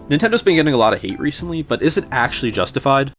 Nintendo's been getting a lot of hate recently, but is it actually justified?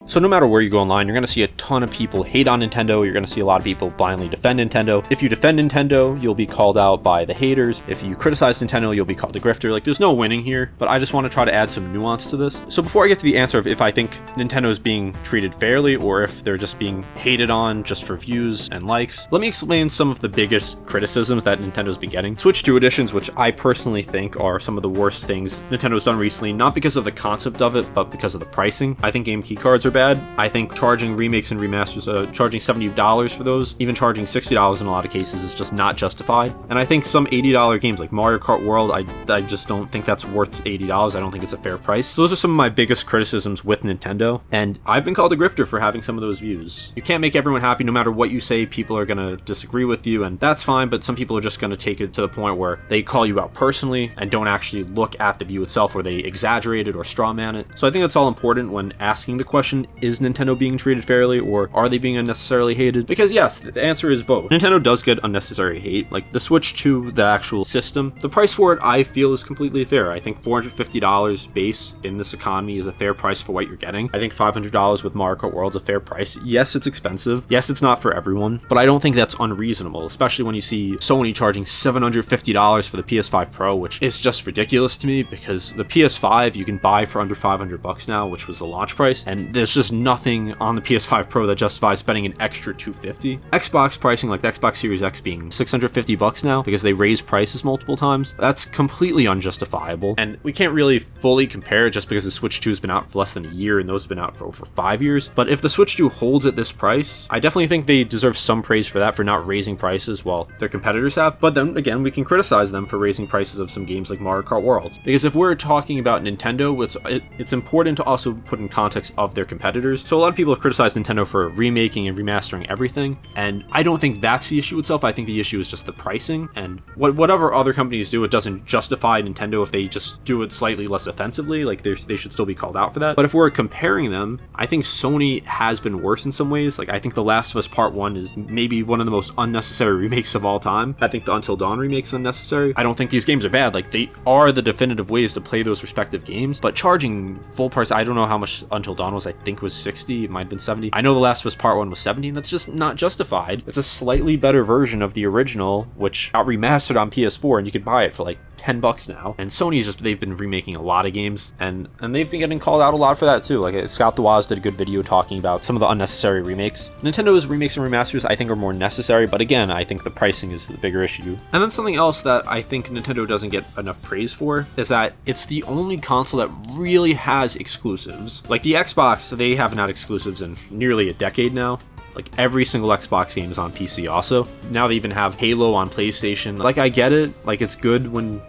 So no matter where you go online, you're going to see a ton of people hate on Nintendo. You're going to see a lot of people blindly defend Nintendo. If you defend Nintendo, you'll be called out by the haters. If you criticize Nintendo, you'll be called a grifter. Like, there's no winning here, but I just want to try to add some nuance to this. So before I get to the answer of if I think Nintendo is being treated fairly or if they're just being hated on just for views and likes, let me explain some of the biggest criticisms that Nintendo's been getting. Switch 2 editions, which I personally think are some of the worst things Nintendo's done recently, not because of the concept of it, but because of the pricing. I think game key cards are bad. I think charging remakes and remasters, charging $70 for those, even charging $60 in a lot of cases is just not justified. And I think some $80 games like Mario Kart World, I just don't think that's worth $80. I don't think it's a fair price. So those are some of my biggest criticisms with Nintendo, and I've been called a grifter for having some of those views. You can't make everyone happy. No matter what you say, people are going to disagree with you, and that's fine, but some people are just going to take it to the point where they call you out personally and don't actually look at the view itself, or they exaggerate it or strawman it. So I think that's all important when asking the question, is Nintendo being treated fairly, or are they being unnecessarily hated? Because yes, the answer is both. Nintendo does get unnecessary hate. Like the Switch to the actual system, the price for it I feel is completely fair. I think $450 base in this economy is a fair price for what you're getting. I think $500 with Mario Kart World is a fair price. Yes, it's expensive. Yes, it's not for everyone, but I don't think that's unreasonable, especially when you see Sony charging $750 for the PS5 Pro, which is just ridiculous to me because the PS5 you can buy for under $500 now, which was the launch price, and there's just nothing on the PS5 Pro that justifies spending an extra $250. Xbox pricing, like the Xbox Series X being $650 now because they raised prices multiple times, that's completely unjustifiable, and we can't really fully compare it just because the Switch 2 has been out for less than a year and those have been out for over 5 years. But if the Switch 2 holds at this price, I definitely think they deserve some praise for that, for not raising prices while their competitors have. But then again, we can criticize them for raising prices of some games like Mario Kart World, because if we're talking about Nintendo, it's important to also put in context of their competitors. So a lot of people have criticized Nintendo for remaking and remastering everything, and I don't think that's the issue itself. I think the issue is just the pricing, and whatever other companies do, it doesn't justify Nintendo if they just do it slightly less offensively. Like they should still be called out for that. But if we're comparing them, I think Sony has been worse in some ways. Like I think The Last of Us Part 1 is maybe one of the most unnecessary remakes of all time. I think the Until Dawn remake's unnecessary. I don't think these games are bad. Like they are the definitive ways to play those respective games, but charging full price, I don't know how much Until Dawn was. I think it was 60, it might have been 70. I know The Last of Us Part 1 was 70, and that's just not justified. It's a slightly better version of the original, which got remastered on PS4, and you could buy it for like $10 now. And Sony's just, they've been remaking a lot of games, and they've been getting called out a lot for that too. Like Scott Dewaz did a good video talking about some of the unnecessary remakes. Nintendo's remakes and remasters I think are more necessary, but again, I think the pricing is the bigger issue. And then something else that I think Nintendo doesn't get enough praise for is that it's the only console that really has exclusives. Like the Xbox, they haven't had exclusives in nearly a decade now. Like every single Xbox game is on PC also. Now they even have Halo on PlayStation. Like I get it, like it's good when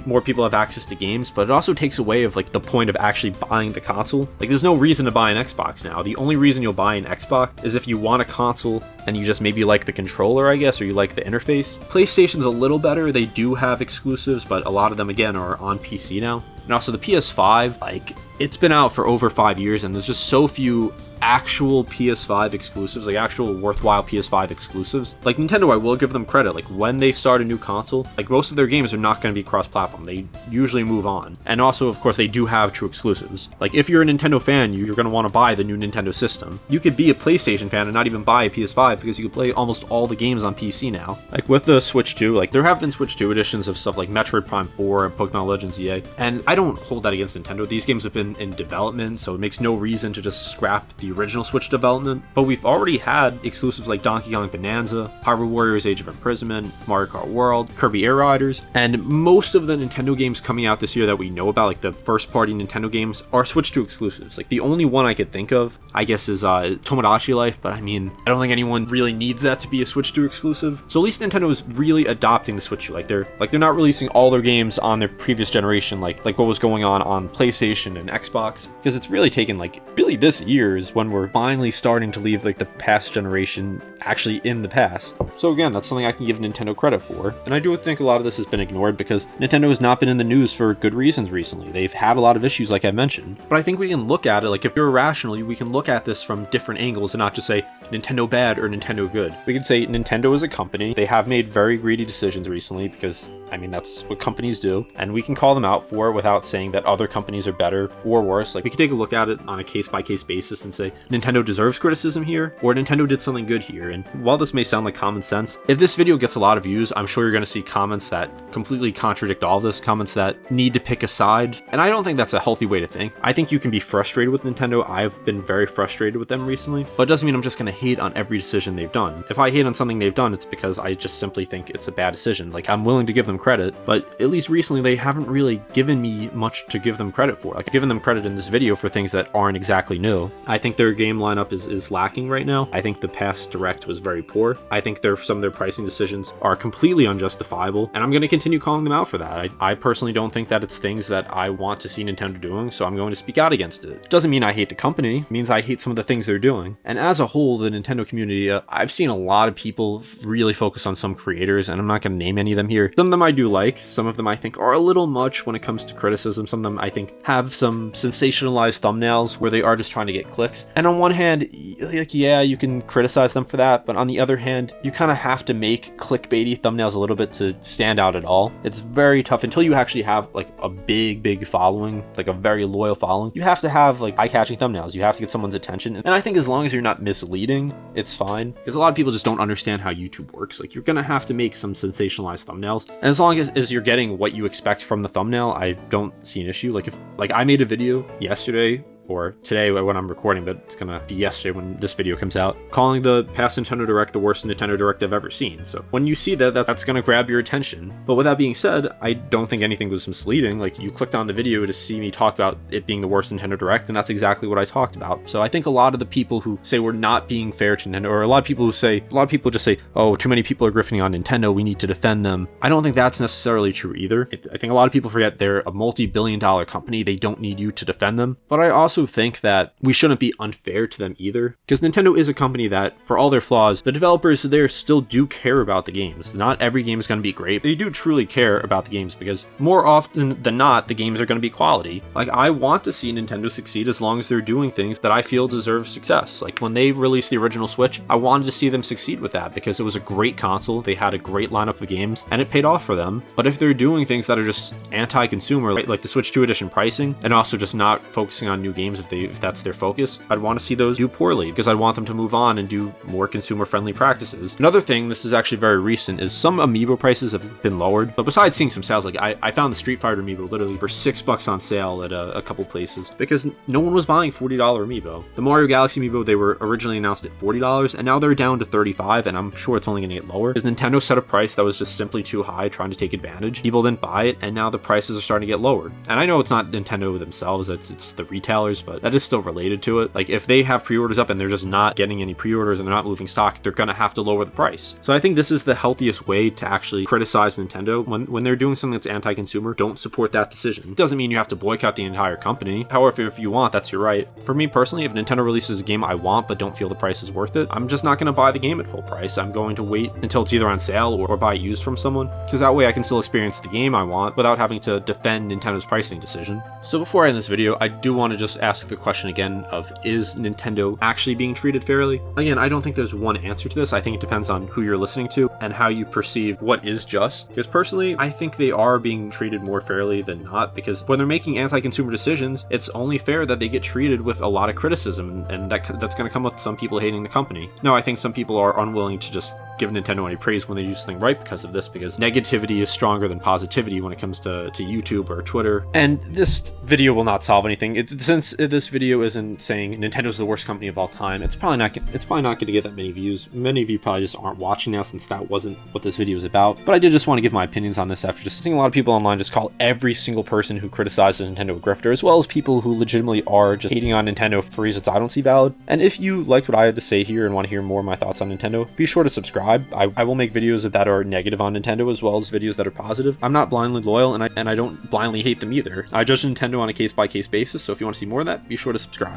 more people have access to games, but it also takes away of like the point of actually buying the console. Like there's no reason to buy an Xbox now. The only reason you'll buy an Xbox is if you want a console and you just maybe like the controller, I guess, or you like the interface. PlayStation's a little better. They do have exclusives, but a lot of them again are on PC now. And also the PS5, like it's been out for over 5 years and there's just so few actual PS5 exclusives, like actual worthwhile PS5 exclusives. Like Nintendo, I will give them credit. Like when they start a new console, like most of their games are not going to be cross-platform. They usually move on. And also, of course, they do have true exclusives. Like if you're a Nintendo fan, you're going to want to buy the new Nintendo system. You could be a PlayStation fan and not even buy a PS5 because you could play almost all the games on PC now. Like with the Switch 2, like there have been Switch 2 editions of stuff like Metroid Prime 4 and Pokemon Legends EA. And I don't hold that against Nintendo. These games have been in development, so it makes no reason to just scrap the original Switch development. But we've already had exclusives like Donkey Kong Bonanza, Hyrule Warriors Age of Imprisonment, Mario Kart World, Kirby Air Riders, and most of the Nintendo games coming out this year that we know about, like the first party Nintendo games, are Switch 2 exclusives. Like the only one I could think of, I guess, is Tomodachi Life, but I mean, I don't think anyone really needs that to be a Switch 2 exclusive. So at least Nintendo is really adopting the Switch 2. Like they're not releasing all their games on their previous generation, like what was going on PlayStation and Xbox, because it's really taken like really this year is when we're finally starting to leave like the past generation actually in the past. So again, that's something I can give Nintendo credit for. And I do think a lot of this has been ignored because Nintendo has not been in the news for good reasons recently. They've had a lot of issues like I mentioned. But I think we can look at it, like if you're rational, we can look at this from different angles and not just say Nintendo bad or Nintendo good. We can say Nintendo is a company. They have made very greedy decisions recently because I mean, that's what companies do, and we can call them out for it without saying that other companies are better or worse. Like, we can take a look at it on a case-by-case basis and say, Nintendo deserves criticism here, or Nintendo did something good here. And while this may sound like common sense, if this video gets a lot of views, I'm sure you're going to see comments that completely contradict all of this, comments that need to pick a side, and I don't think that's a healthy way to think. I think you can be frustrated with Nintendo. I've been very frustrated with them recently, but it doesn't mean I'm just going to hate on every decision they've done. If I hate on something they've done, it's because I just simply think it's a bad decision. Like, I'm willing to give them credit, but at least recently they haven't really given me much to give them credit for. Like, I've given them credit in this video for things that aren't exactly new. I think their game lineup is lacking right now. I think the past Direct was very poor. I think some of their pricing decisions are completely unjustifiable, and I'm going to continue calling them out for that. I personally don't think that it's things that I want to see Nintendo doing, so I'm going to speak out against it. Doesn't mean I hate the company, it means I hate some of the things they're doing. And as a whole, the Nintendo community, I've seen a lot of people really focus on some creators, and I'm not going to name any of them here. Some of them I do like, some of them I think are a little much when it comes to criticism. Some of them I think have some sensationalized thumbnails where they are just trying to get clicks. And on one hand, like, yeah, you can criticize them for that, but on the other hand, you kind of have to make clickbaity thumbnails a little bit to stand out at all. It's very tough until you actually have like a big following, like a very loyal following. You have to have like eye-catching thumbnails. You have to get someone's attention. And I think as long as you're not misleading, it's fine, because a lot of people just don't understand how YouTube works. Like, you're gonna have to make some sensationalized thumbnails, and as long as you're getting what you expect from the thumbnail, I don't see an issue. Like, if I made a video yesterday or today when I'm recording, but it's gonna be yesterday when this video comes out, calling the past Nintendo Direct the worst Nintendo Direct I've ever seen. So when you see that, that's gonna grab your attention. But with that being said, I don't think anything was misleading. Like, you clicked on the video to see me talk about it being the worst Nintendo Direct, and that's exactly what I talked about. So I think a lot of the people who say we're not being fair to Nintendo, or a lot of people just say, oh, too many people are grifting on Nintendo, we need to defend them. I don't think that's necessarily true either. I think a lot of people forget they're a multi-billion-dollar company. They don't need you to defend them. But I also think that we shouldn't be unfair to them either, because Nintendo is a company that, for all their flaws, the developers there still do care about the games. Not every game is going to be great. They do truly care about the games, because more often than not, the games are going to be quality. Like, I want to see Nintendo succeed as long as they're doing things that I feel deserve success. Like, when they released the original Switch, I wanted to see them succeed with that, because it was a great console, they had a great lineup of games, and it paid off for them. But if they're doing things that are just anti-consumer, like the Switch 2 edition pricing, and also just not focusing on new games if that's their focus, I'd want to see those do poorly, because I'd want them to move on and do more consumer-friendly practices. Another thing, this is actually very recent, is some amiibo prices have been lowered. But besides seeing some sales, like I found the Street Fighter amiibo literally for $6 on sale at a couple places, because no one was buying $40 amiibo. The Mario Galaxy amiibo, they were originally announced at $40, and now they're down to $35, and I'm sure it's only going to get lower, because Nintendo set a price that was just simply too high, trying to take advantage. People didn't buy it, and now the prices are starting to get lowered. And I know it's not Nintendo themselves, it's the retailers, but that is still related to it. Like, if they have pre-orders up and they're just not getting any pre-orders and they're not moving stock, they're gonna have to lower the price. So I think this is the healthiest way to actually criticize Nintendo. When they're doing something that's anti-consumer, don't support that decision. It doesn't mean you have to boycott the entire company. However, if you want, that's your right. For me personally, if Nintendo releases a game I want but don't feel the price is worth it, I'm just not gonna buy the game at full price. I'm going to wait until it's either on sale or buy it used from someone, because that way I can still experience the game I want without having to defend Nintendo's pricing decision. So before I end this video, I do want to just ask the question again of, is Nintendo actually being treated fairly? Again, I don't think there's one answer to this. I think it depends on who you're listening to and how you perceive what is just. Because personally, I think they are being treated more fairly than not, because when they're making anti-consumer decisions, it's only fair that they get treated with a lot of criticism, and that's going to come with some people hating the company. Now, I think some people are unwilling to just give Nintendo any praise when they do something right because of this, because negativity is stronger than positivity when it comes to YouTube or Twitter. And this video will not solve anything. Since this video isn't saying Nintendo's the worst company of all time, it's probably not going to get that many views. Many of you probably just aren't watching now, since that wasn't what this video is about. But I did just want to give my opinions on this after just seeing a lot of people online just call every single person who criticizes Nintendo a grifter, as well as people who legitimately are just hating on Nintendo for reasons I don't see valid. And if you liked what I had to say here and want to hear more of my thoughts on Nintendo, be sure to subscribe. I will make videos that are negative on Nintendo as well as videos that are positive. I'm not blindly loyal, and I don't blindly hate them either. I judge Nintendo on a case-by-case basis, so if you want to see more of that, be sure to subscribe.